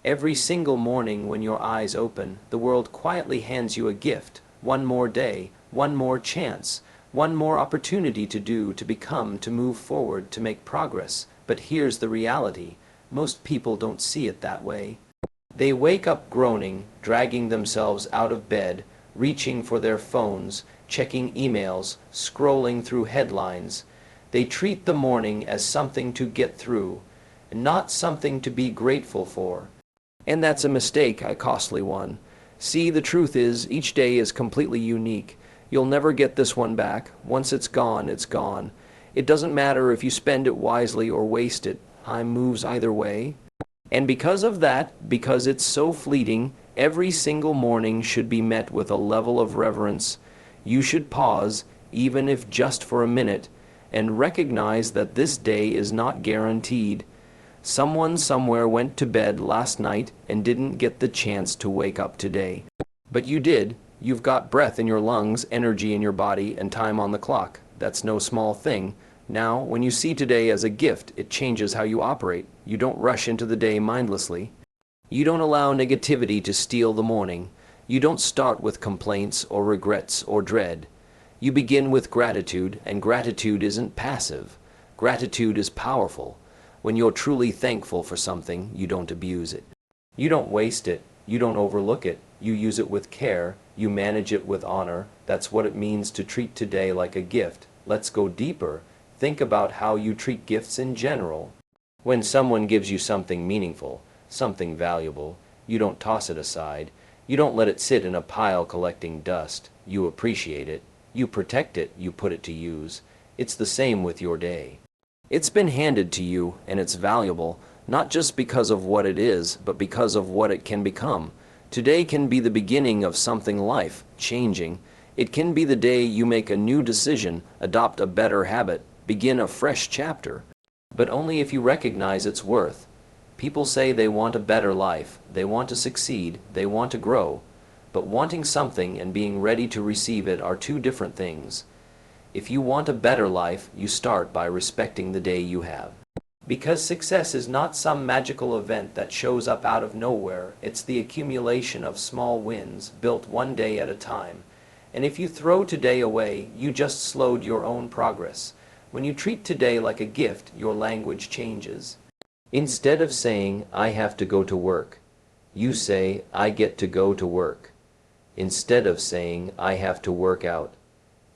Every single morning when your eyes open, the world quietly hands you a gift. One more day, one more chance, one more opportunity to do, to become, to move forward, to make progress. But here's the reality. Most people don't see it that way. They wake up groaning, dragging themselves out of bed, reaching for their phones, checking emails, scrolling through headlines. They treat the morning as something to get through, not something to be grateful for. And that's a mistake, a costly one. See, the truth is, each day is completely unique. You'll never get this one back. Once it's gone, it's gone. It doesn't matter if you spend it wisely or waste it. Time moves either way. And because of that, because it's so fleeting, every single morning should be met with a level of reverence. You should pause, even if just for a minute, and recognize that this day is not guaranteed. Someone somewhere went to bed last night and didn't get the chance to wake up today. But you did. You've got breath in your lungs, energy in your body, and time on the clock. That's no small thing. Now, when you see today as a gift, it changes how you operate. You don't rush into the day mindlessly. You don't allow negativity to steal the morning. You don't start with complaints or regrets or dread. You begin with gratitude, and gratitude isn't passive. Gratitude is powerful. When you're truly thankful for something, you don't abuse it. You don't waste it. You don't overlook it. You use it with care. You manage it with honor. That's what it means to treat today like a gift. Let's go deeper. Think about how you treat gifts in general. When someone gives you something meaningful, something valuable, you don't toss it aside. You don't let it sit in a pile collecting dust. You appreciate it. You protect it. You put it to use. It's the same with your day. It's been handed to you, and it's valuable, not just because of what it is, but because of what it can become. Today can be the beginning of something life-changing. It can be the day you make a new decision, adopt a better habit, begin a fresh chapter. But only if you recognize its worth. People say they want a better life, they want to succeed, they want to grow. But wanting something and being ready to receive it are two different things. If you want a better life, you start by respecting the day you have. Because success is not some magical event that shows up out of nowhere, it's the accumulation of small wins, built one day at a time. And if you throw today away, you just slowed your own progress. When you treat today like a gift, your language changes. Instead of saying, I have to go to work, you say, I get to go to work. Instead of saying, I have to work out,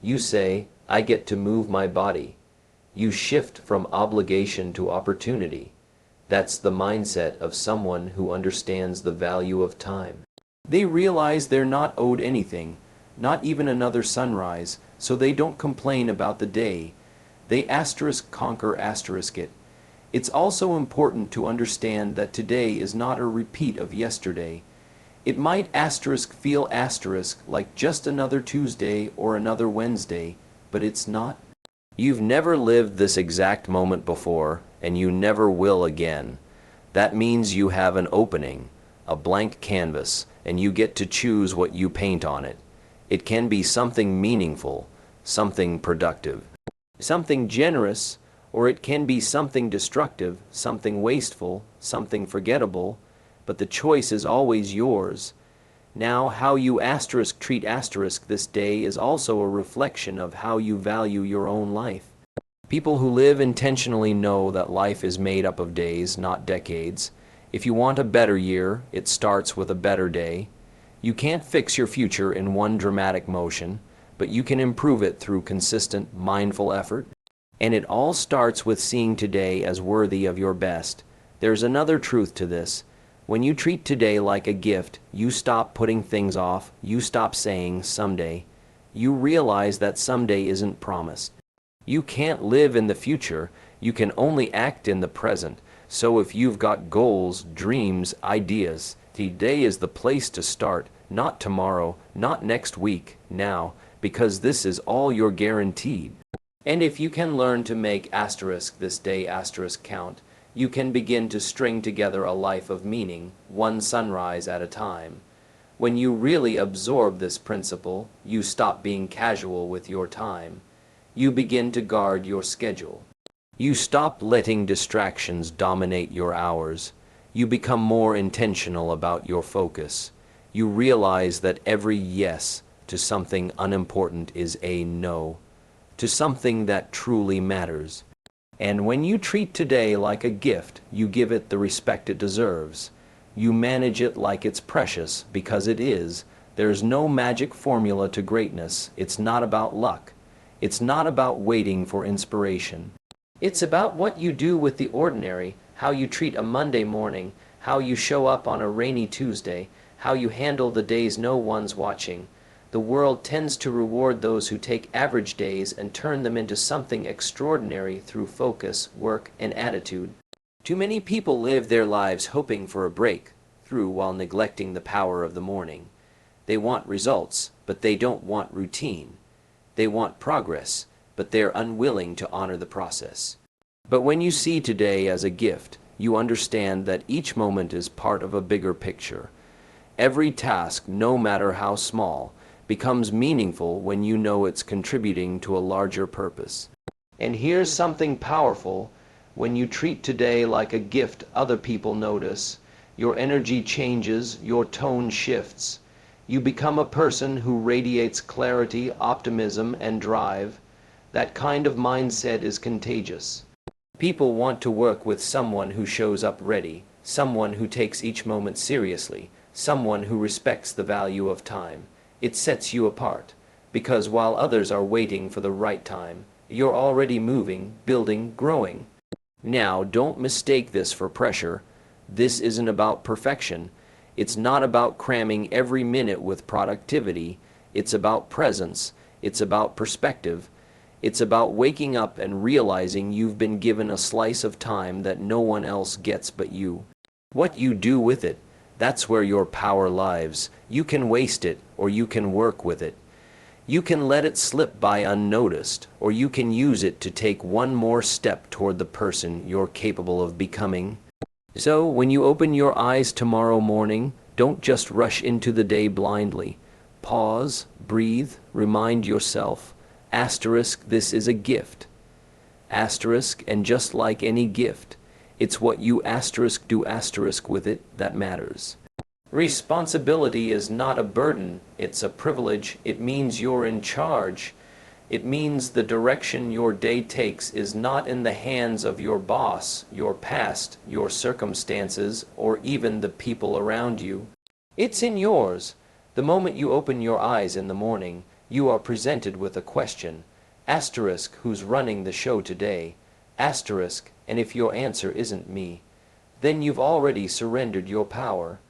you say, I get to move my body. You shift from obligation to opportunity. That's the mindset of someone who understands the value of time. They realize they're not owed anything, not even another sunrise, so they don't complain about the day. They conquer it. It's also important to understand that today is not a repeat of yesterday. It might feel like just another Tuesday or another Wednesday, but it's not. You've never lived this exact moment before, and you never will again. That means you have an opening, a blank canvas, and you get to choose what you paint on it. It can be something meaningful, something productive, something generous, or it can be something destructive, something wasteful, something forgettable, but the choice is always yours. Now, how you treat this day is also a reflection of how you value your own life. People who live intentionally know that life is made up of days, not decades. If you want a better year, it starts with a better day. You can't fix your future in one dramatic motion, but you can improve it through consistent, mindful effort. And it all starts with seeing today as worthy of your best. There's another truth to this. When you treat today like a gift, you stop putting things off, you stop saying someday. You realize that someday isn't promised. You can't live in the future, you can only act in the present. So if you've got goals, dreams, ideas, today is the place to start, not tomorrow, not next week, now, because this is all you're guaranteed. And if you can learn to make this day count, you can begin to string together a life of meaning, one sunrise at a time. When you really absorb this principle, you stop being casual with your time. You begin to guard your schedule. You stop letting distractions dominate your hours. You become more intentional about your focus. You realize that every yes to something unimportant is a no to something that truly matters. And when you treat today like a gift, you give it the respect it deserves. You manage it like it's precious, because it is. There's no magic formula to greatness. It's not about luck. It's not about waiting for inspiration. It's about what you do with the ordinary, how you treat a Monday morning, how you show up on a rainy Tuesday, how you handle the days no one's watching. The world tends to reward those who take average days and turn them into something extraordinary through focus, work, and attitude. Too many people live their lives hoping for a breakthrough while neglecting the power of the morning. They want results, but they don't want routine. They want progress, but they're unwilling to honor the process. But when you see today as a gift, you understand that each moment is part of a bigger picture. Every task, no matter how small, becomes meaningful when you know it's contributing to a larger purpose. And here's something powerful. When you treat today like a gift, other people notice. Your energy changes, your tone shifts. You become a person who radiates clarity, optimism, and drive. That kind of mindset is contagious. People want to work with someone who shows up ready, someone who takes each moment seriously, someone who respects the value of time. It sets you apart, because while others are waiting for the right time, you're already moving, building, growing. Now, don't mistake this for pressure. This isn't about perfection. It's not about cramming every minute with productivity. It's about presence. It's about perspective. It's about waking up and realizing you've been given a slice of time that no one else gets but you. What you do with it, that's where your power lies. You can waste it, or you can work with it. You can let it slip by unnoticed, or you can use it to take one more step toward the person you're capable of becoming. So, when you open your eyes tomorrow morning, don't just rush into the day blindly. Pause, breathe, remind yourself. Asterisk, this is a gift. Asterisk, and just like any gift, it's what you asterisk do asterisk with it that matters. Responsibility is not a burden, it's a privilege. It means you're in charge. It means the direction your day takes is not in the hands of your boss, your past, your circumstances, or even the people around you. It's in yours. The moment you open your eyes in the morning, you are presented with a question. Asterisk, who's running the show today? Asterisk, and if your answer isn't me, then you've already surrendered your power.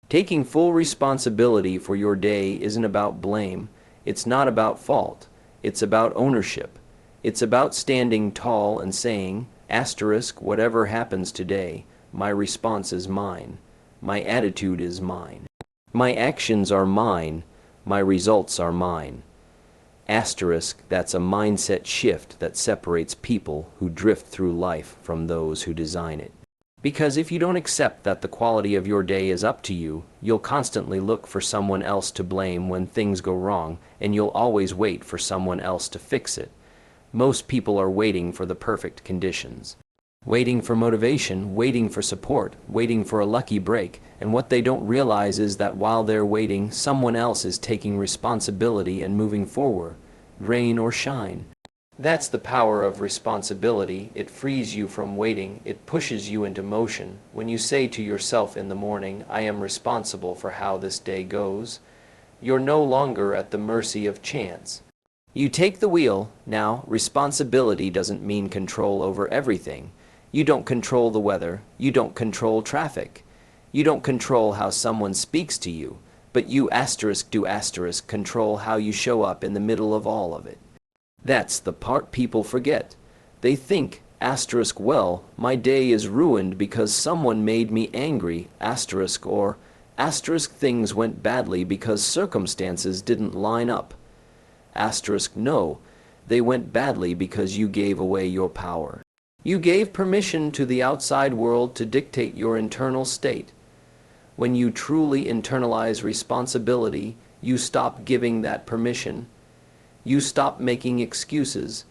Taking full responsibility for your day isn't about blame. It's not about fault. It's about ownership. It's about standing tall and saying, asterisk, whatever happens today, my response is mine. My attitude is mine. My actions are mine. My results are mine. Asterisk, that's a mindset shift that separates people who drift through life from those who design it. Because if you don't accept that the quality of your day is up to you, you'll constantly look for someone else to blame when things go wrong, and you'll always wait for someone else to fix it. Most people are waiting for the perfect conditions. Waiting for motivation, waiting for support, waiting for a lucky break, and what they don't realize is that while they're waiting, someone else is taking responsibility and moving forward, rain or shine. That's the power of responsibility. It frees you from waiting. It pushes you into motion. When you say to yourself in the morning, I am responsible for how this day goes, you're no longer at the mercy of chance. You take the wheel. Now, responsibility doesn't mean control over everything. You don't control the weather. You don't control traffic. You don't control how someone speaks to you. But you asterisk do asterisk control how you show up in the middle of all of it. That's the part people forget. They think, asterisk, well, my day is ruined because someone made me angry, asterisk, or asterisk, things went badly because circumstances didn't line up. Asterisk, no, they went badly because you gave away your power. You gave permission to the outside world to dictate your internal state. When you truly internalize responsibility, you stop giving that permission. You stop making excuses.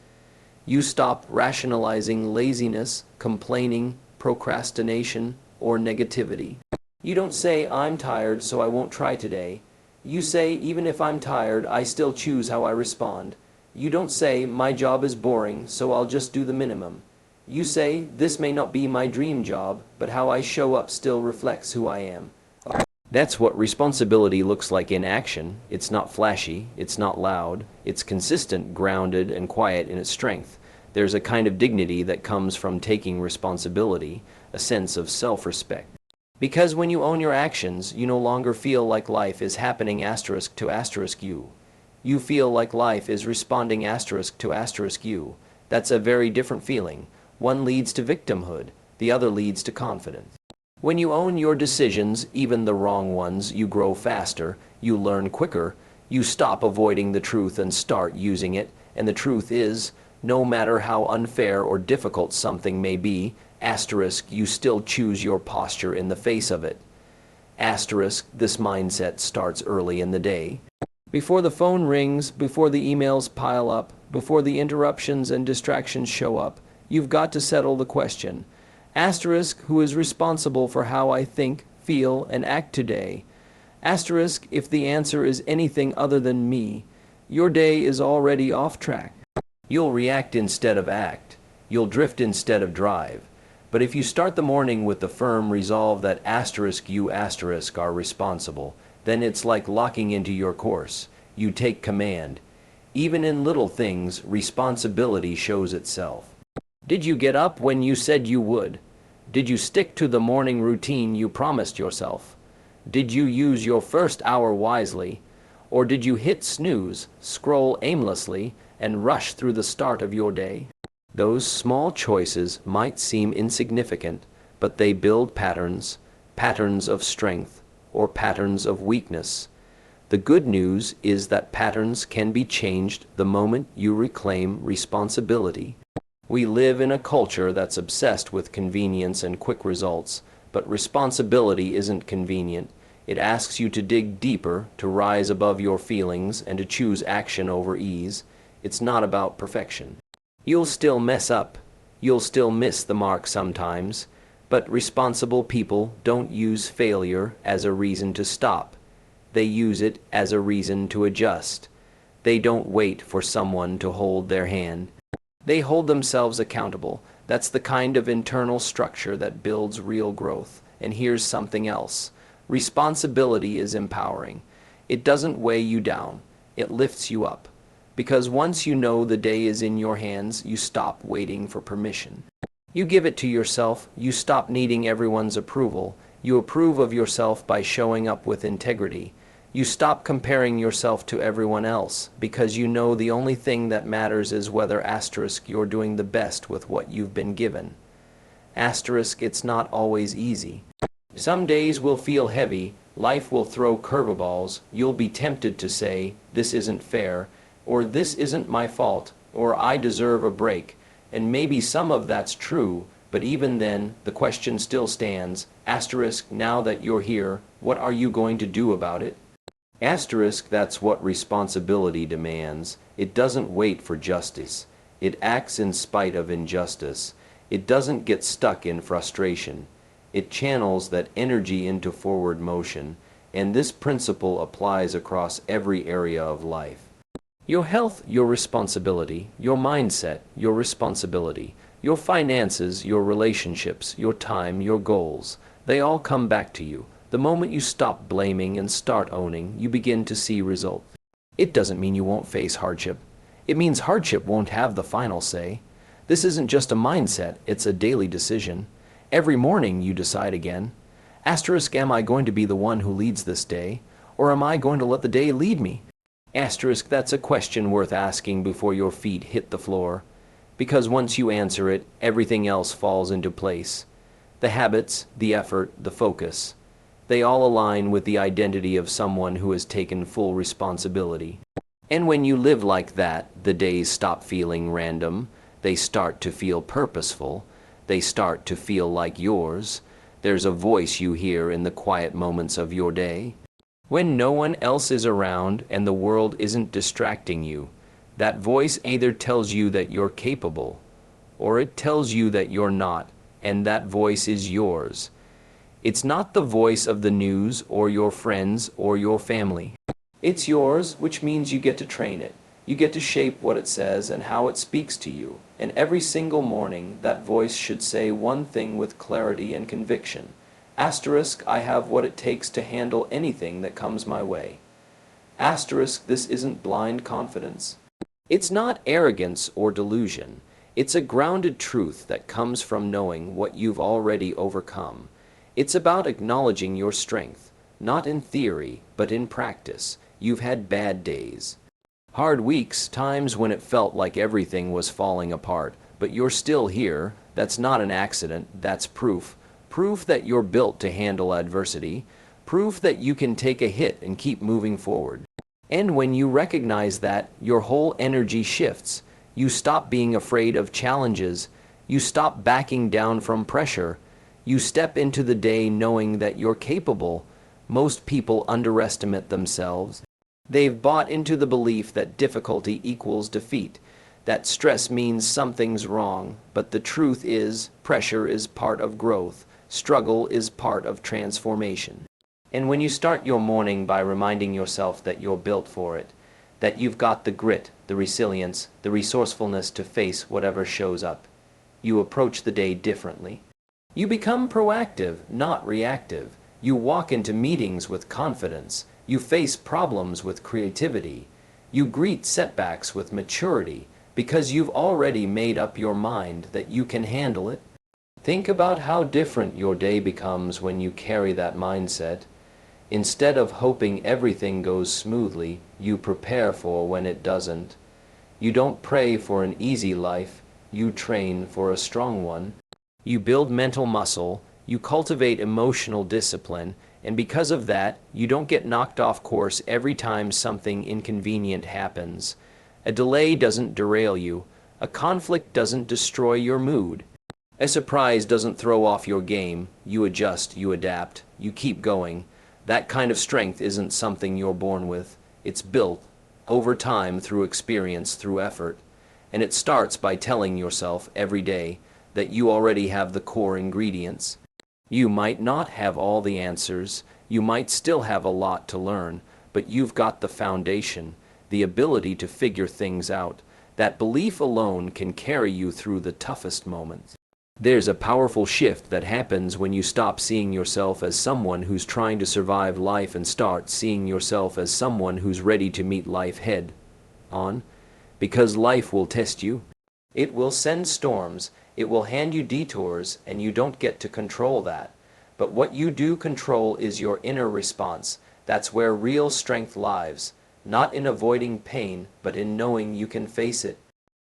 You stop rationalizing laziness, complaining, procrastination, or negativity. You don't say, I'm tired, so I won't try today. You say, even if I'm tired, I still choose how I respond. You don't say, my job is boring, so I'll just do the minimum. You say, this may not be my dream job, but how I show up still reflects who I am. That's what responsibility looks like in action. It's not flashy, it's not loud, it's consistent, grounded, and quiet in its strength. There's a kind of dignity that comes from taking responsibility, a sense of self-respect. Because when you own your actions, you no longer feel like life is happening asterisk to asterisk you. You feel like life is responding asterisk to asterisk you. That's a very different feeling. One leads to victimhood, the other leads to confidence. When you own your decisions, even the wrong ones, you grow faster, you learn quicker, you stop avoiding the truth and start using it, and the truth is, no matter how unfair or difficult something may be, asterisk, you still choose your posture in the face of it. Asterisk, this mindset starts early in the day. Before the phone rings, before the emails pile up, before the interruptions and distractions show up, you've got to settle the question. Asterisk, who is responsible for how I think, feel, and act today? Asterisk, if the answer is anything other than me, your day is already off track. You'll react instead of act. You'll drift instead of drive. But if you start the morning with the firm resolve that asterisk you asterisk are responsible, then it's like locking into your course. You take command. Even in little things, responsibility shows itself. Did you get up when you said you would? Did you stick to the morning routine you promised yourself? Did you use your first hour wisely? Or did you hit snooze, scroll aimlessly, and rush through the start of your day? Those small choices might seem insignificant, but they build patterns, patterns of strength, or patterns of weakness. The good news is that patterns can be changed the moment you reclaim responsibility. We live in a culture that's obsessed with convenience and quick results, but responsibility isn't convenient. It asks you to dig deeper, to rise above your feelings, and to choose action over ease. It's not about perfection. You'll still mess up. You'll still miss the mark sometimes, but responsible people don't use failure as a reason to stop. They use it as a reason to adjust. They don't wait for someone to hold their hand. They hold themselves accountable. That's the kind of internal structure that builds real growth. And here's something else. Responsibility is empowering. It doesn't weigh you down. It lifts you up. Because once you know the day is in your hands, you stop waiting for permission. You give it to yourself. You stop needing everyone's approval. You approve of yourself by showing up with integrity. You stop comparing yourself to everyone else because you know the only thing that matters is whether asterisk you're doing the best with what you've been given. Asterisk, it's not always easy. Some days will feel heavy, life will throw curveballs, you'll be tempted to say, this isn't fair, or this isn't my fault, or I deserve a break, and maybe some of that's true, but even then, the question still stands, asterisk, now that you're here, what are you going to do about it? Asterisk, that's what responsibility demands. It doesn't wait for justice. It acts in spite of injustice. It doesn't get stuck in frustration. It channels that energy into forward motion, and this principle applies across every area of life. Your health, your responsibility. Your mindset, your responsibility. Your finances, your relationships, your time, your goals. They all come back to you. The moment you stop blaming and start owning, you begin to see results. It doesn't mean you won't face hardship. It means hardship won't have the final say. This isn't just a mindset, it's a daily decision. Every morning you decide again. Asterisk, am I going to be the one who leads this day? Or am I going to let the day lead me? Asterisk, that's a question worth asking before your feet hit the floor. Because once you answer it, everything else falls into place. The habits, the effort, the focus. They all align with the identity of someone who has taken full responsibility. And when you live like that, the days stop feeling random. They start to feel purposeful. They start to feel like yours. There's a voice you hear in the quiet moments of your day. When no one else is around and the world isn't distracting you, that voice either tells you that you're capable, or it tells you that you're not, and that voice is yours. It's not the voice of the news or your friends or your family. It's yours, which means you get to train it. You get to shape what it says and how it speaks to you. And every single morning, that voice should say one thing with clarity and conviction. Asterisk, I have what it takes to handle anything that comes my way. Asterisk, this isn't blind confidence. It's not arrogance or delusion. It's a grounded truth that comes from knowing what you've already overcome. It's about acknowledging your strength, not in theory, but in practice. You've had bad days, hard weeks, times when it felt like everything was falling apart, but you're still here. That's not an accident, that's proof. Proof that you're built to handle adversity. Proof that you can take a hit and keep moving forward. And when you recognize that, your whole energy shifts. You stop being afraid of challenges. You stop backing down from pressure. You step into the day knowing that you're capable. Most people underestimate themselves. They've bought into the belief that difficulty equals defeat, that stress means something's wrong, but the truth is, pressure is part of growth, struggle is part of transformation. And when you start your morning by reminding yourself that you're built for it, that you've got the grit, the resilience, the resourcefulness to face whatever shows up, you approach the day differently. You become proactive, not reactive. You walk into meetings with confidence. You face problems with creativity. You greet setbacks with maturity because you've already made up your mind that you can handle it. Think about how different your day becomes when you carry that mindset. Instead of hoping everything goes smoothly, you prepare for when it doesn't. You don't pray for an easy life, you train for a strong one. You build mental muscle, you cultivate emotional discipline, and because of that, you don't get knocked off course every time something inconvenient happens. A delay doesn't derail you. A conflict doesn't destroy your mood. A surprise doesn't throw off your game. You adjust, you adapt, you keep going. That kind of strength isn't something you're born with. It's built over time through experience, through effort. And it starts by telling yourself every day that you already have the core ingredients. You might not have all the answers, you might still have a lot to learn, but you've got the foundation, the ability to figure things out. That belief alone can carry you through the toughest moments. There's a powerful shift that happens when you stop seeing yourself as someone who's trying to survive life and start seeing yourself as someone who's ready to meet life head on. Because life will test you. It will send storms. It will hand you detours, and you don't get to control that. But what you do control is your inner response. That's where real strength lies. Not in avoiding pain, but in knowing you can face it.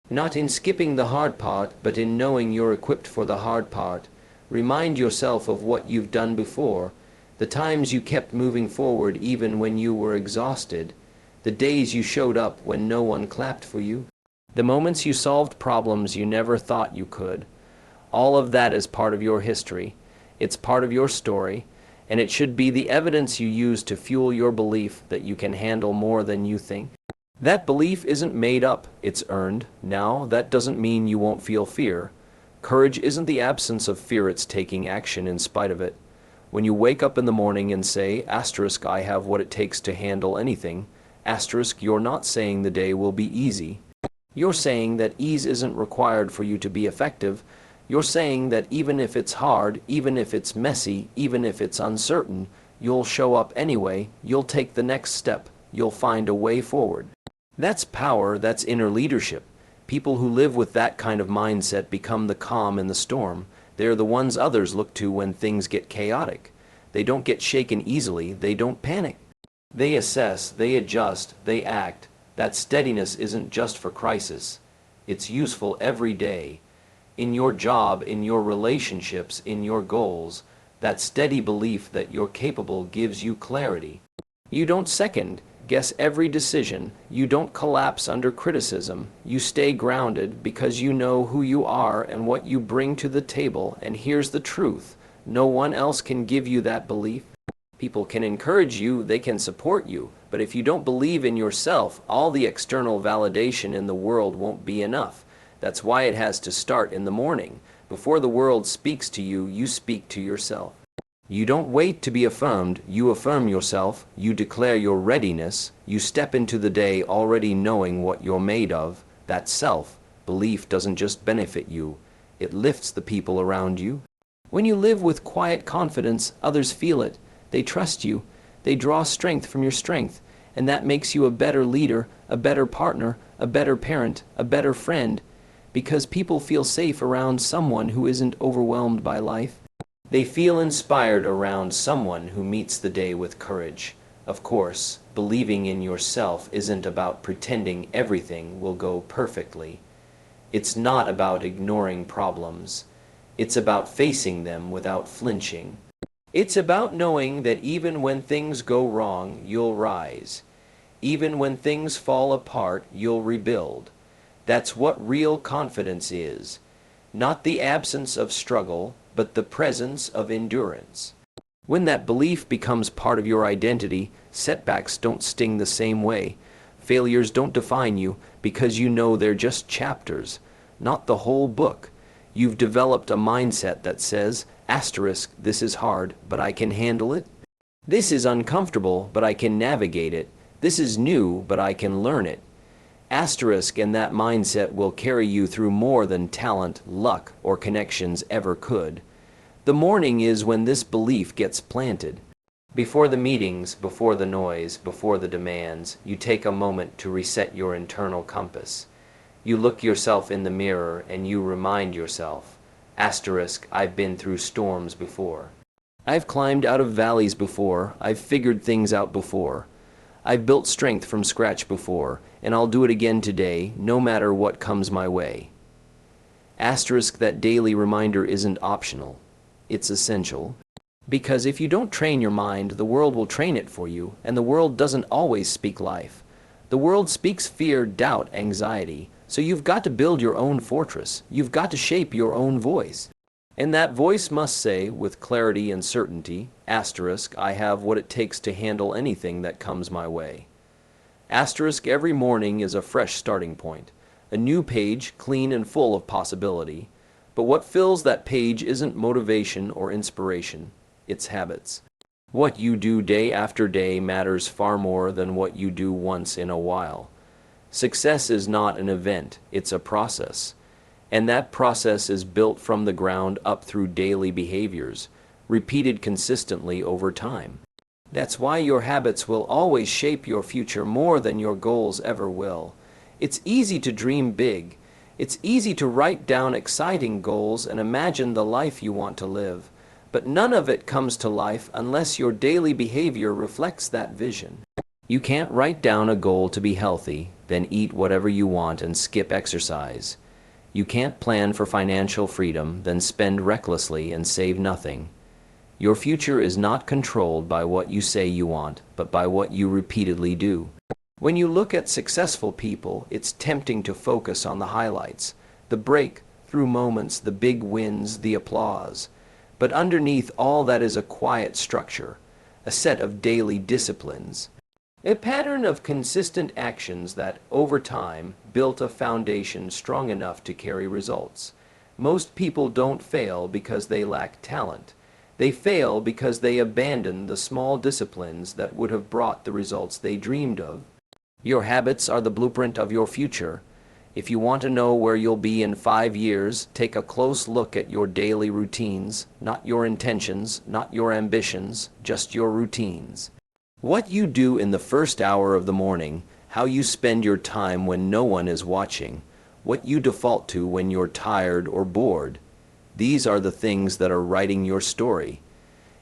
Not in skipping the hard part, but in knowing you're equipped for the hard part. Remind yourself of what you've done before. The times you kept moving forward even when you were exhausted. The days you showed up when no one clapped for you. The moments you solved problems you never thought you could. All of that is part of your history. It's part of your story, and it should be the evidence you use to fuel your belief that you can handle more than you think. That belief isn't made up, it's earned. Now, that doesn't mean you won't feel fear. Courage isn't the absence of fear, it's taking action in spite of it. When you wake up in the morning and say, asterisk, I have what it takes to handle anything, asterisk, you're not saying the day will be easy. You're saying that ease isn't required for you to be effective. You're saying that even if it's hard, even if it's messy, even if it's uncertain, you'll show up anyway, you'll take the next step, you'll find a way forward. That's power, that's inner leadership. People who live with that kind of mindset become the calm in the storm. They're the ones others look to when things get chaotic. They don't get shaken easily, they don't panic. They assess, they adjust, they act. That steadiness isn't just for crisis. It's useful every day. In your job, in your relationships, in your goals, that steady belief that you're capable gives you clarity. You don't second guess every decision. You don't collapse under criticism. You stay grounded because you know who you are and what you bring to the table. And here's the truth. No one else can give you that belief. People can encourage you, they can support you, but if you don't believe in yourself, all the external validation in the world won't be enough. That's why it has to start in the morning. Before the world speaks to you, you speak to yourself. You don't wait to be affirmed, you affirm yourself, you declare your readiness, you step into the day already knowing what you're made of. That self-belief doesn't just benefit you, it lifts the people around you. When you live with quiet confidence, others feel it. They trust you. They draw strength from your strength, and that makes you a better leader, a better partner, a better parent, a better friend, because people feel safe around someone who isn't overwhelmed by life. They feel inspired around someone who meets the day with courage. Of course, believing in yourself isn't about pretending everything will go perfectly. It's not about ignoring problems. It's about facing them without flinching. It's about knowing that even when things go wrong, you'll rise. Even when things fall apart, you'll rebuild. That's what real confidence is. Not the absence of struggle, but the presence of endurance. When that belief becomes part of your identity, setbacks don't sting the same way. Failures don't define you because you know they're just chapters, not the whole book. You've developed a mindset that says, asterisk, this is hard, but I can handle it. This is uncomfortable, but I can navigate it. This is new, but I can learn it. Asterisk, and that mindset will carry you through more than talent, luck, or connections ever could. The morning is when this belief gets planted. Before the meetings, before the noise, before the demands, you take a moment to reset your internal compass. You look yourself in the mirror and you remind yourself, asterisk, I've been through storms before. I've climbed out of valleys before, I've figured things out before. I've built strength from scratch before, and I'll do it again today, no matter what comes my way. Asterisk, that daily reminder isn't optional. It's essential. Because if you don't train your mind, the world will train it for you, and the world doesn't always speak life. The world speaks fear, doubt, anxiety. So you've got to build your own fortress. You've got to shape your own voice. And that voice must say, with clarity and certainty, asterisk, I have what it takes to handle anything that comes my way. Asterisk, every morning is a fresh starting point. A new page, clean and full of possibility. But what fills that page isn't motivation or inspiration. It's habits. What you do day after day matters far more than what you do once in a while. Success is not an event, it's a process. And that process is built from the ground up through daily behaviors, repeated consistently over time. That's why your habits will always shape your future more than your goals ever will. It's easy to dream big. It's easy to write down exciting goals and imagine the life you want to live. But none of it comes to life unless your daily behavior reflects that vision. You can't write down a goal to be healthy, then eat whatever you want and skip exercise. You can't plan for financial freedom, then spend recklessly and save nothing. Your future is not controlled by what you say you want, but by what you repeatedly do. When you look at successful people, it's tempting to focus on the highlights, the breakthrough moments, the big wins, the applause. But underneath all that is a quiet structure, a set of daily disciplines. A pattern of consistent actions that, over time, built a foundation strong enough to carry results. Most people don't fail because they lack talent. They fail because they abandon the small disciplines that would have brought the results they dreamed of. Your habits are the blueprint of your future. If you want to know where you'll be in 5 years, take a close look at your daily routines, not your intentions, not your ambitions, just your routines. What you do in the first hour of the morning, how you spend your time when no one is watching, what you default to when you're tired or bored. These are the things that are writing your story.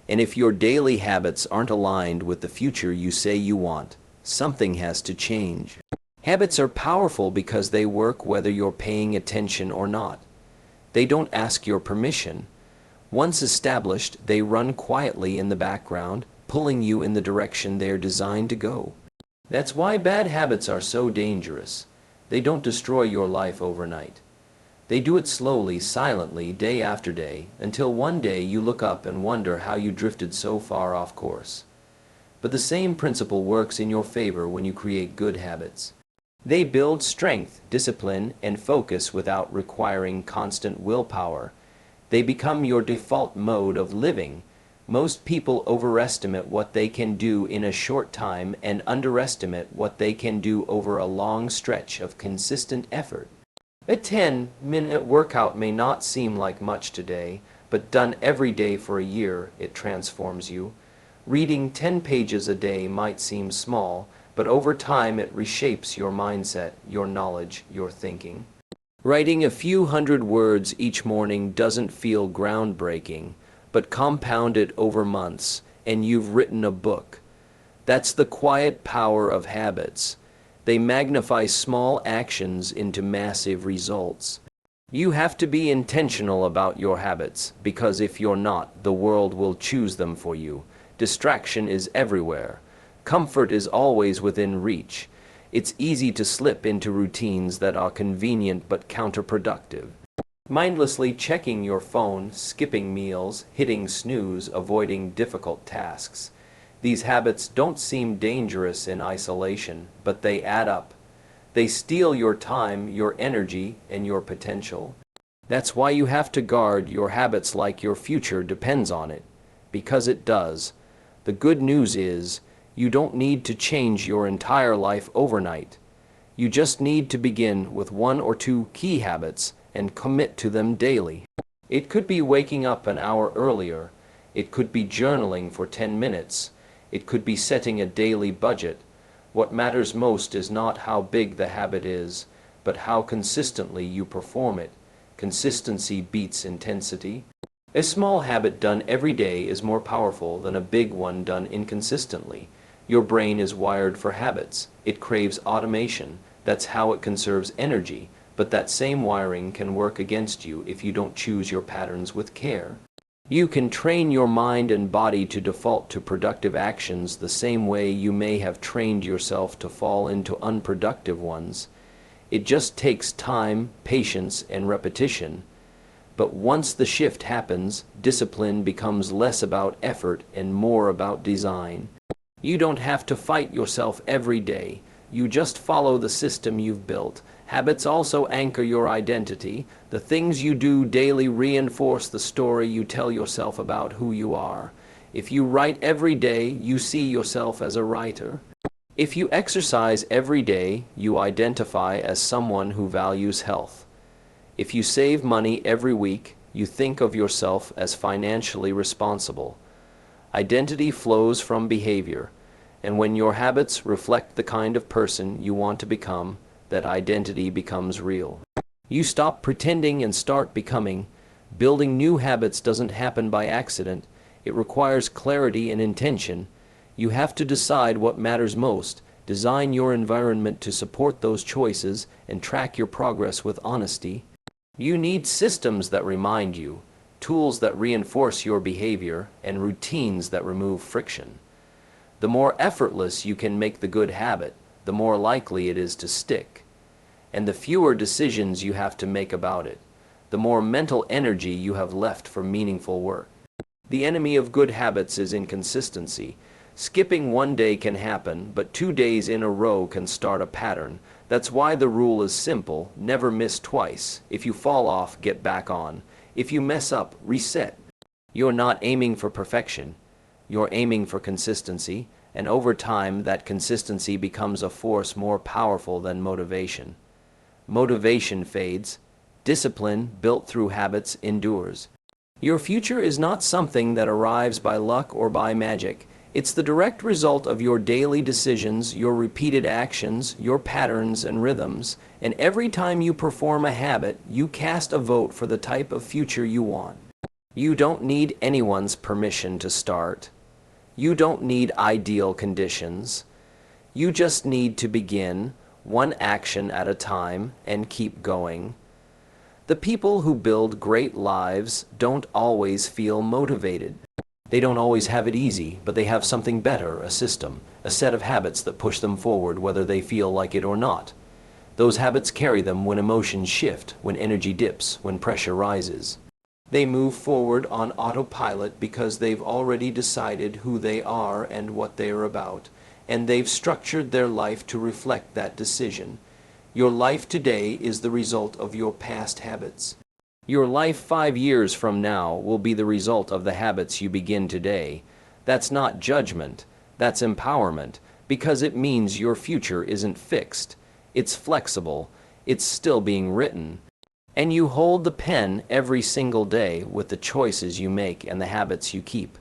And if your daily habits aren't aligned with the future you say you want, something has to change. Habits are powerful because they work whether you're paying attention or not. They don't ask your permission. Once established, they run quietly in the background, pulling you in the direction they're designed to go. That's why bad habits are so dangerous. They don't destroy your life overnight. They do it slowly, silently, day after day, until one day you look up and wonder how you drifted so far off course. But the same principle works in your favor when you create good habits. They build strength, discipline, and focus without requiring constant willpower. They become your default mode of living. Most people overestimate what they can do in a short time and underestimate what they can do over a long stretch of consistent effort. A 10-minute workout may not seem like much today, but done every day for a year, it transforms you. Reading 10 pages a day might seem small, but over time it reshapes your mindset, your knowledge, your thinking. Writing a few hundred words each morning doesn't feel groundbreaking, but compound it over months, and you've written a book. That's the quiet power of habits. They magnify small actions into massive results. You have to be intentional about your habits, because if you're not, the world will choose them for you. Distraction is everywhere. Comfort is always within reach. It's easy to slip into routines that are convenient but counterproductive. Mindlessly checking your phone, skipping meals, hitting snooze, avoiding difficult tasks. These habits don't seem dangerous in isolation, but they add up. They steal your time, your energy, and your potential. That's why you have to guard your habits like your future depends on it. Because it does. The good news is, you don't need to change your entire life overnight. You just need to begin with 1 or 2 key habits and commit to them daily. It could be waking up an hour earlier. It could be journaling for 10 minutes. It could be setting a daily budget. What matters most is not how big the habit is, but how consistently you perform it. Consistency beats intensity. A small habit done every day is more powerful than a big one done inconsistently. Your brain is wired for habits. It craves automation. That's how it conserves energy. But that same wiring can work against you if you don't choose your patterns with care. You can train your mind and body to default to productive actions the same way you may have trained yourself to fall into unproductive ones. It just takes time, patience, and repetition. But once the shift happens, discipline becomes less about effort and more about design. You don't have to fight yourself every day. You just follow the system you've built. Habits also anchor your identity. The things you do daily reinforce the story you tell yourself about who you are. If you write every day, you see yourself as a writer. If you exercise every day, you identify as someone who values health. If you save money every week, you think of yourself as financially responsible. Identity flows from behavior, and when your habits reflect the kind of person you want to become, that identity becomes real. You stop pretending and start becoming. Building new habits doesn't happen by accident. It requires clarity and intention. You have to decide what matters most, design your environment to support those choices, and track your progress with honesty. You need systems that remind you, tools that reinforce your behavior, and routines that remove friction. The more effortless you can make the good habit, the more likely it is to stick. And the fewer decisions you have to make about it, the more mental energy you have left for meaningful work. The enemy of good habits is inconsistency. Skipping one day can happen, but 2 days in a row can start a pattern. That's why the rule is simple: never miss twice. If you fall off, get back on. If you mess up, reset. You're not aiming for perfection. You're aiming for consistency, and over time that consistency becomes a force more powerful than motivation. Motivation fades. Discipline, built through habits, endures. Your future is not something that arrives by luck or by magic. It's the direct result of your daily decisions, your repeated actions, your patterns and rhythms. And every time you perform a habit, you cast a vote for the type of future you want. You don't need anyone's permission to start. You don't need ideal conditions. You just need to begin, one action at a time, and keep going. The people who build great lives don't always feel motivated. They don't always have it easy, but they have something better, a system, a set of habits that push them forward whether they feel like it or not. Those habits carry them when emotions shift, when energy dips, when pressure rises. They move forward on autopilot because they've already decided who they are and what they are about, and they've structured their life to reflect that decision. Your life today is the result of your past habits. Your life 5 years from now will be the result of the habits you begin today. That's not judgment, that's empowerment, because it means your future isn't fixed. It's flexible, it's still being written. And you hold the pen every single day with the choices you make and the habits you keep.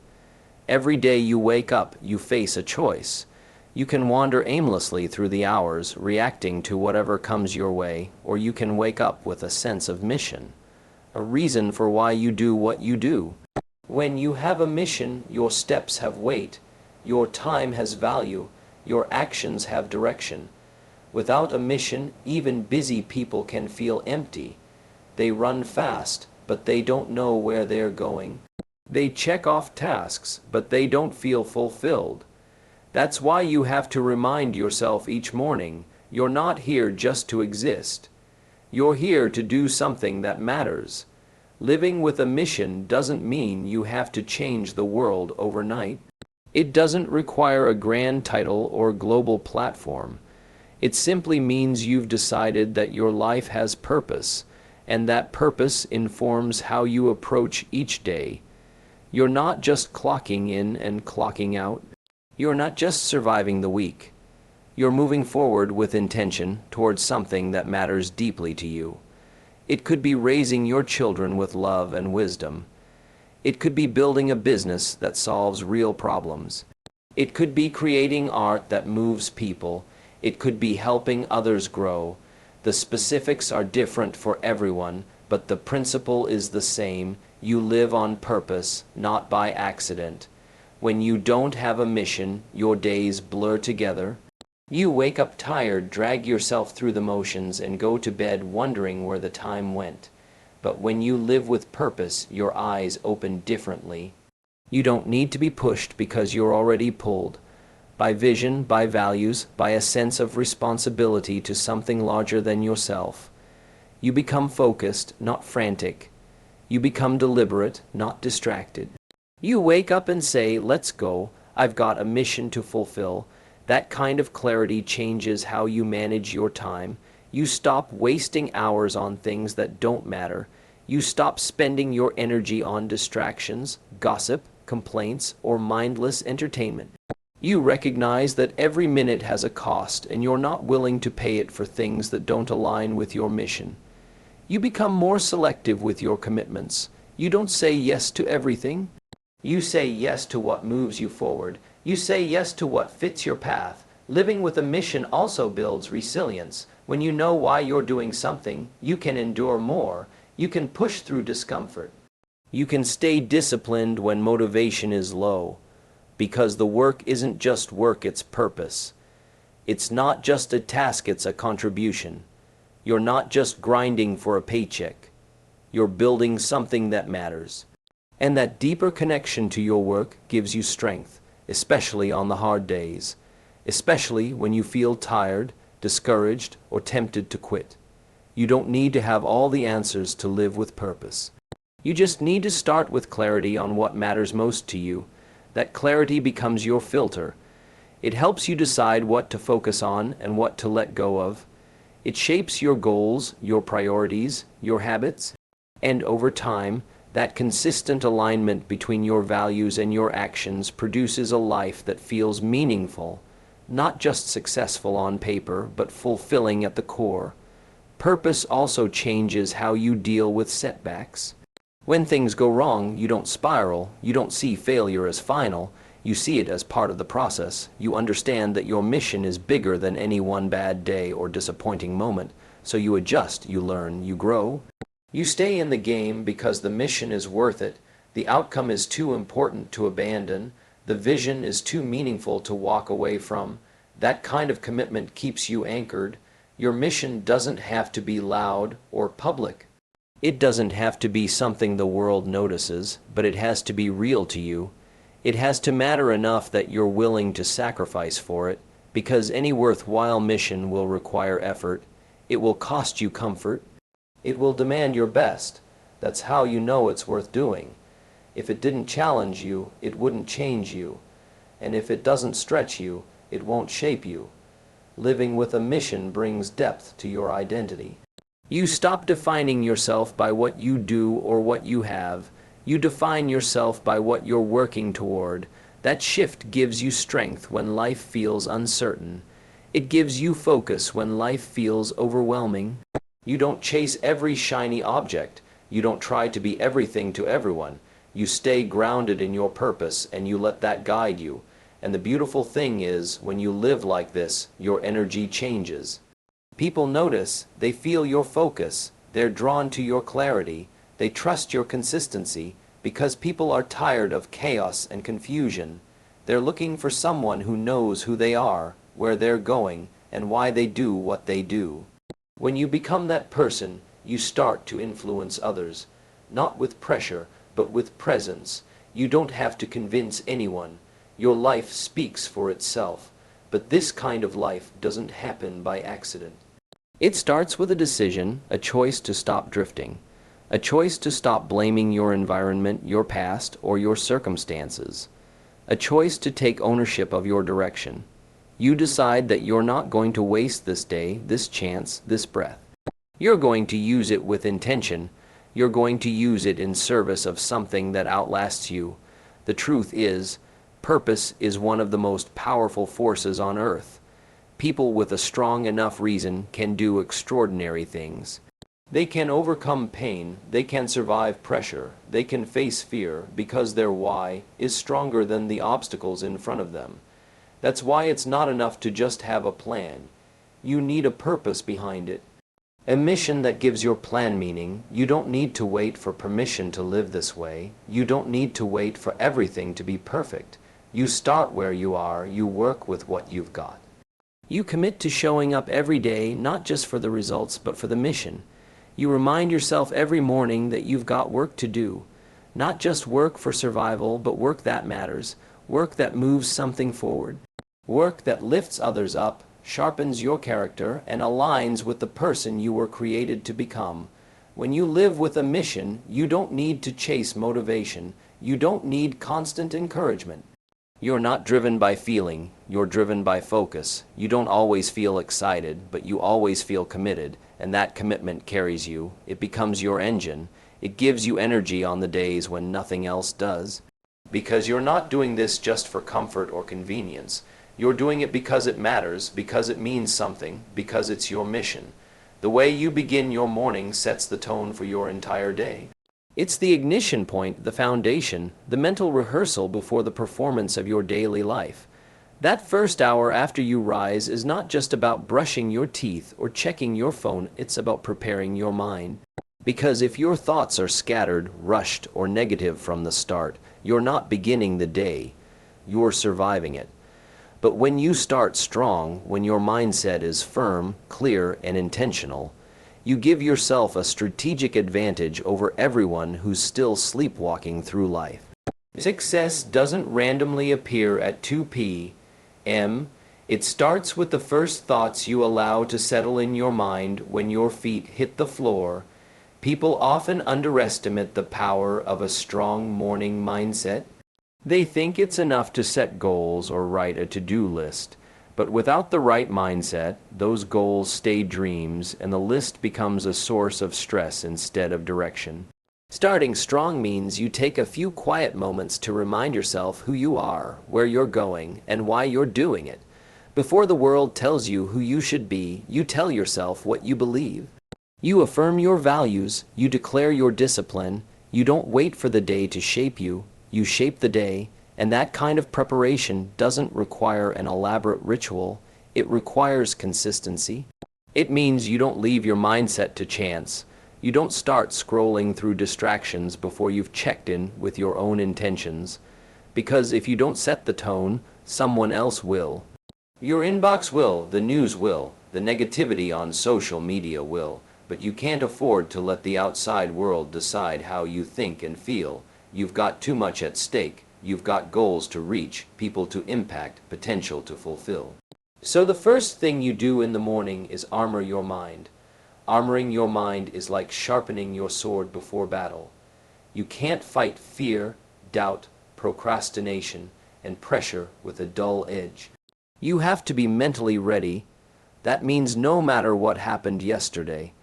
Every day you wake up, you face a choice. You can wander aimlessly through the hours, reacting to whatever comes your way, or you can wake up with a sense of mission, a reason for why you do what you do. When you have a mission, your steps have weight, your time has value, your actions have direction. Without a mission, even busy people can feel empty. They run fast, but they don't know where they're going. They check off tasks, but they don't feel fulfilled. That's why you have to remind yourself each morning, you're not here just to exist. You're here to do something that matters. Living with a mission doesn't mean you have to change the world overnight. It doesn't require a grand title or global platform. It simply means you've decided that your life has purpose, and that purpose informs how you approach each day. You're not just clocking in and clocking out. You're not just surviving the week. You're moving forward with intention towards something that matters deeply to you. It could be raising your children with love and wisdom. It could be building a business that solves real problems. It could be creating art that moves people. It could be helping others grow. The specifics are different for everyone, but the principle is the same. You live on purpose, not by accident. When you don't have a mission, your days blur together. You wake up tired, drag yourself through the motions, and go to bed wondering where the time went. But when you live with purpose, your eyes open differently. You don't need to be pushed because you're already pulled. By vision, by values, by a sense of responsibility to something larger than yourself. You become focused, not frantic. You become deliberate, not distracted. You wake up and say, let's go, I've got a mission to fulfill. That kind of clarity changes how you manage your time. You stop wasting hours on things that don't matter. You stop spending your energy on distractions, gossip, complaints, or mindless entertainment. You recognize that every minute has a cost, and you're not willing to pay it for things that don't align with your mission. You become more selective with your commitments. You don't say yes to everything. You say yes to what moves you forward. You say yes to what fits your path. Living with a mission also builds resilience. When you know why you're doing something, you can endure more. You can push through discomfort. You can stay disciplined when motivation is low. Because the work isn't just work, it's purpose. It's not just a task, it's a contribution. You're not just grinding for a paycheck. You're building something that matters. And that deeper connection to your work gives you strength, especially on the hard days, especially when you feel tired, discouraged, or tempted to quit. You don't need to have all the answers to live with purpose. You just need to start with clarity on what matters most to you. That clarity becomes your filter. It helps you decide what to focus on and what to let go of. It shapes your goals, your priorities, your habits, and over time, that consistent alignment between your values and your actions produces a life that feels meaningful, not just successful on paper, but fulfilling at the core. Purpose also changes how you deal with setbacks. When things go wrong, you don't spiral, you don't see failure as final, you see it as part of the process. You understand that your mission is bigger than any one bad day or disappointing moment, so you adjust, you learn, you grow. You stay in the game because the mission is worth it, the outcome is too important to abandon, the vision is too meaningful to walk away from. That kind of commitment keeps you anchored. Your mission doesn't have to be loud or public. It doesn't have to be something the world notices, but it has to be real to you. It has to matter enough that you're willing to sacrifice for it, because any worthwhile mission will require effort. It will cost you comfort. It will demand your best. That's how you know it's worth doing. If it didn't challenge you, it wouldn't change you. And if it doesn't stretch you, it won't shape you. Living with a mission brings depth to your identity. You stop defining yourself by what you do or what you have. You define yourself by what you're working toward. That shift gives you strength when life feels uncertain. It gives you focus when life feels overwhelming. You don't chase every shiny object. You don't try to be everything to everyone. You stay grounded in your purpose and you let that guide you. And the beautiful thing is, when you live like this, your energy changes. People notice, they feel your focus, they're drawn to your clarity, they trust your consistency, because people are tired of chaos and confusion. They're looking for someone who knows who they are, where they're going, and why they do what they do. When you become that person, you start to influence others, not with pressure, but with presence. You don't have to convince anyone. Your life speaks for itself. But this kind of life doesn't happen by accident. It starts with a decision, a choice to stop drifting, a choice to stop blaming your environment, your past, or your circumstances, a choice to take ownership of your direction. You decide that you're not going to waste this day, this chance, this breath. You're going to use it with intention. You're going to use it in service of something that outlasts you. The truth is, purpose is one of the most powerful forces on earth. People with a strong enough reason can do extraordinary things. They can overcome pain, they can survive pressure, they can face fear because their why is stronger than the obstacles in front of them. That's why it's not enough to just have a plan. You need a purpose behind it. A mission that gives your plan meaning. You don't need to wait for permission to live this way. You don't need to wait for everything to be perfect. You start where you are, you work with what you've got. You commit to showing up every day, not just for the results, but for the mission. You remind yourself every morning that you've got work to do. Not just work for survival, but work that matters. Work that moves something forward. Work that lifts others up, sharpens your character, and aligns with the person you were created to become. When you live with a mission, you don't need to chase motivation. You don't need constant encouragement. You're not driven by feeling, you're driven by focus. You don't always feel excited, but you always feel committed, and that commitment carries you. It becomes your engine. It gives you energy on the days when nothing else does. Because you're not doing this just for comfort or convenience. You're doing it because it matters, because it means something, because it's your mission. The way you begin your morning sets the tone for your entire day. It's the ignition point, the foundation, the mental rehearsal before the performance of your daily life. That first hour after you rise is not just about brushing your teeth or checking your phone, it's about preparing your mind. Because if your thoughts are scattered, rushed, or negative from the start, you're not beginning the day, you're surviving it. But when you start strong, when your mindset is firm, clear, and intentional, you give yourself a strategic advantage over everyone who's still sleepwalking through life. Success doesn't randomly appear at 2 p.m. It starts with the first thoughts you allow to settle in your mind when your feet hit the floor. People often underestimate the power of a strong morning mindset. They think it's enough to set goals or write a to-do list. But without the right mindset, those goals stay dreams and the list becomes a source of stress instead of direction. Starting strong means you take a few quiet moments to remind yourself who you are, where you're going, and why you're doing it. Before the world tells you who you should be, you tell yourself what you believe. You affirm your values, you declare your discipline, you don't wait for the day to shape you, you shape the day. And that kind of preparation doesn't require an elaborate ritual. It requires consistency. It means you don't leave your mindset to chance. You don't start scrolling through distractions before you've checked in with your own intentions. Because if you don't set the tone, someone else will. Your inbox will, the news will, the negativity on social media will. But you can't afford to let the outside world decide how you think and feel. You've got too much at stake. You've got goals to reach, people to impact, potential to fulfill. So the first thing you do in the morning is armor your mind. Armoring your mind is like sharpening your sword before battle. You can't fight fear, doubt, procrastination, and pressure with a dull edge. You have to be mentally ready. That means no matter what happened yesterday,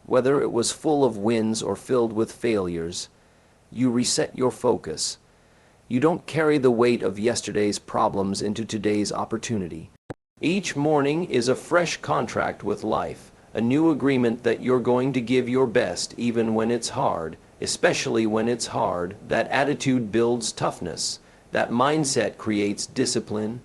whether it was full of wins or filled with failures. You reset your focus. You don't carry the weight of yesterday's problems into today's opportunity. Each morning is a fresh contract with life, a new agreement that you're going to give your best even when it's hard, especially when it's hard. That attitude builds toughness. That mindset creates discipline.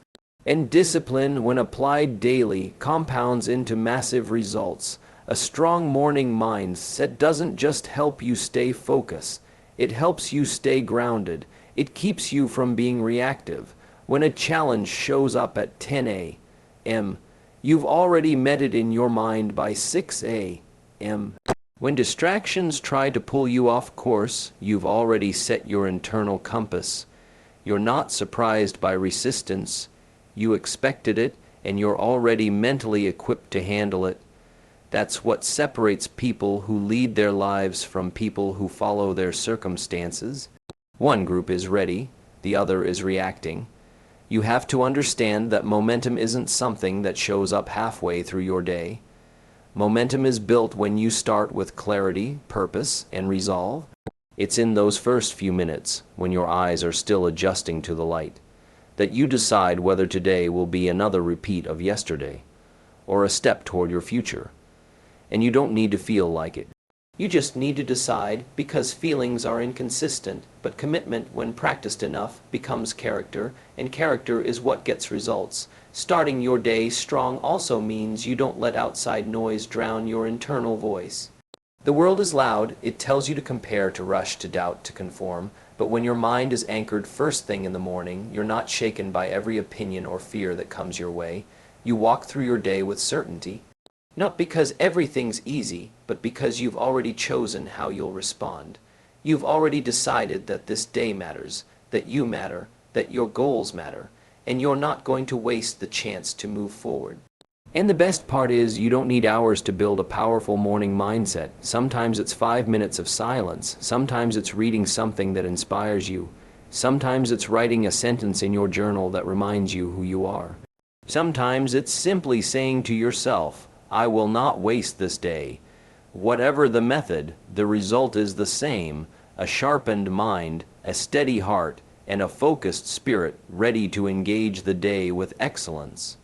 And discipline, when applied daily, compounds into massive results. A strong morning mindset doesn't just help you stay focused. It helps you stay grounded. It keeps you from being reactive. When a challenge shows up at 10 a.m., you've already met it in your mind by 6 a.m. When distractions try to pull you off course, you've already set your internal compass. You're not surprised by resistance. You expected it, and you're already mentally equipped to handle it. That's what separates people who lead their lives from people who follow their circumstances. One group is ready, the other is reacting. You have to understand that momentum isn't something that shows up halfway through your day. Momentum is built when you start with clarity, purpose, and resolve. It's in those first few minutes, when your eyes are still adjusting to the light, that you decide whether today will be another repeat of yesterday, or a step toward your future. And you don't need to feel like it. You just need to decide, because feelings are inconsistent, but commitment, when practiced enough, becomes character, and character is what gets results. Starting your day strong also means you don't let outside noise drown your internal voice. The world is loud. It tells you to compare, to rush, to doubt, to conform. But when your mind is anchored first thing in the morning, you're not shaken by every opinion or fear that comes your way. You walk through your day with certainty. Not because everything's easy, but because you've already chosen how you'll respond. You've already decided that this day matters, that you matter, that your goals matter, and you're not going to waste the chance to move forward. And the best part is, you don't need hours to build a powerful morning mindset. Sometimes it's 5 minutes of silence. Sometimes it's reading something that inspires you. Sometimes it's writing a sentence in your journal that reminds you who you are. Sometimes it's simply saying to yourself, I will not waste this day. Whatever the method, the result is the same: a sharpened mind, a steady heart, and a focused spirit ready to engage the day with excellence.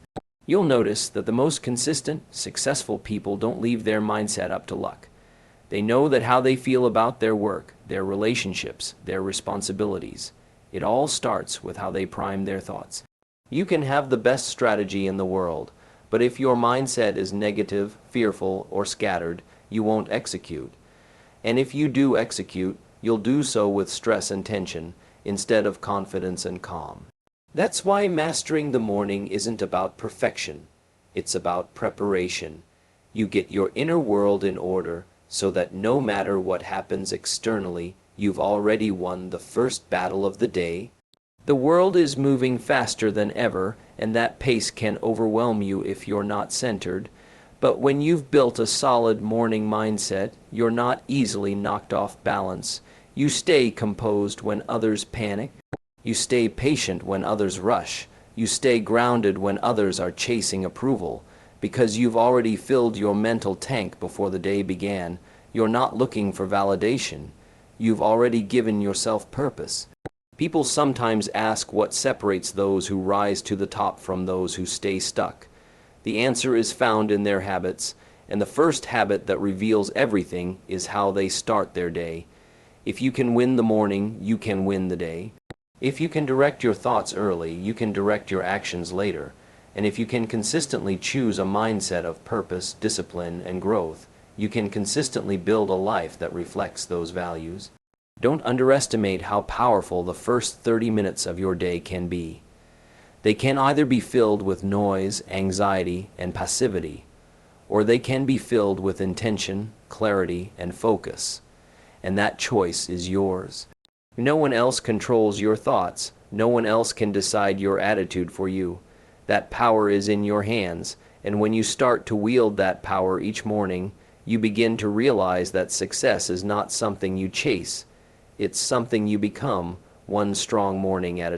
You'll notice that the most consistent, successful people don't leave their mindset up to luck. They know that how they feel about their work, their relationships, their responsibilities. It all starts with how they prime their thoughts. You can have the best strategy in the world, but if your mindset is negative, fearful, or scattered, you won't execute. And if you do execute, you'll do so with stress and tension, instead of confidence and calm. That's why mastering the morning isn't about perfection. It's about preparation. You get your inner world in order so that no matter what happens externally, you've already won the first battle of the day. The world is moving faster than ever, and that pace can overwhelm you if you're not centered. But when you've built a solid morning mindset, you're not easily knocked off balance. You stay composed when others panic. You stay patient when others rush. You stay grounded when others are chasing approval. Because you've already filled your mental tank before the day began. You're not looking for validation. You've already given yourself purpose. People sometimes ask what separates those who rise to the top from those who stay stuck. The answer is found in their habits, and the first habit that reveals everything is how they start their day. If you can win the morning, you can win the day. If you can direct your thoughts early, you can direct your actions later. And if you can consistently choose a mindset of purpose, discipline, and growth, you can consistently build a life that reflects those values. Don't underestimate how powerful the first 30 minutes of your day can be. They can either be filled with noise, anxiety, and passivity, or they can be filled with intention, clarity, and focus. And that choice is yours. No one else controls your thoughts. No one else can decide your attitude for you. That power is in your hands, and when you start to wield that power each morning, you begin to realize that success is not something you chase. It's something you become, one strong morning at a time.